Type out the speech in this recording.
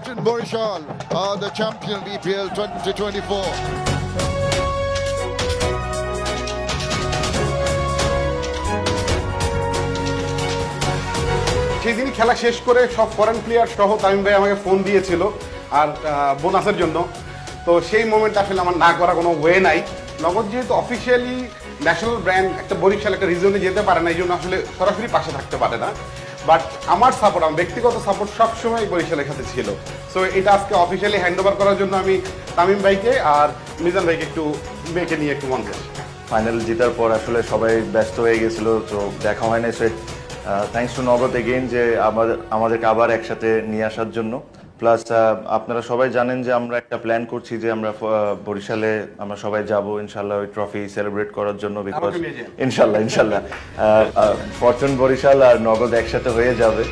Fortune Borishal are the champion BPL 2024. সেই দিনই খেলা শেষ করে সব ফরেন প্লেয়ার সহ তামিম ভাই আমাকে ফোন দিয়েছিল আর বোনাসের জন্য। তো সেই মোমেন্ট আসলে আমার না করা কোনো ওয়ে নাই। নগদ যেহেতু অফিসিয়ালি ন্যাশনাল ব্র্যান্ড একটা বরিশাল একটা রিজনে যেতে পারে না, এই জন্য আসলে সরাসরি পাশে থাকতে পারে না। বাট আমার সাপোর্ট, আমার ব্যক্তিগত সাপোর্ট সবসময় বরিশালের সাথে ছিল। সো এটা আজকে অফিসিয়ালি হ্যান্ড ওভার করার জন্য আমি তামিম ভাইকে আর মিজান ভাইকে একটু মেয়েকে নিয়ে একটু মন দিয়েছি। ফাইনাল জেতার পর আসলে সবাই ব্যস্ত হয়ে গেছিল, তো দেখা হয় না। সো থ্যাঙ্কস টু নগদ এগেইন যে আমাদেরকে আবার একসাথে নিয়ে আসার জন্য। প্লাস আপনারা সবাই জানেন যে আমরা একটা প্ল্যান করছি যে আমরা বরিশালে আমরা সবাই যাব ইনশাল্লাহ ওই ট্রফি সেলিব্রেট করার জন্য। বিকজ ইনশাল্লাহ ফরচুন বরিশাল আর নগদ একসাথে হয়ে যাবে।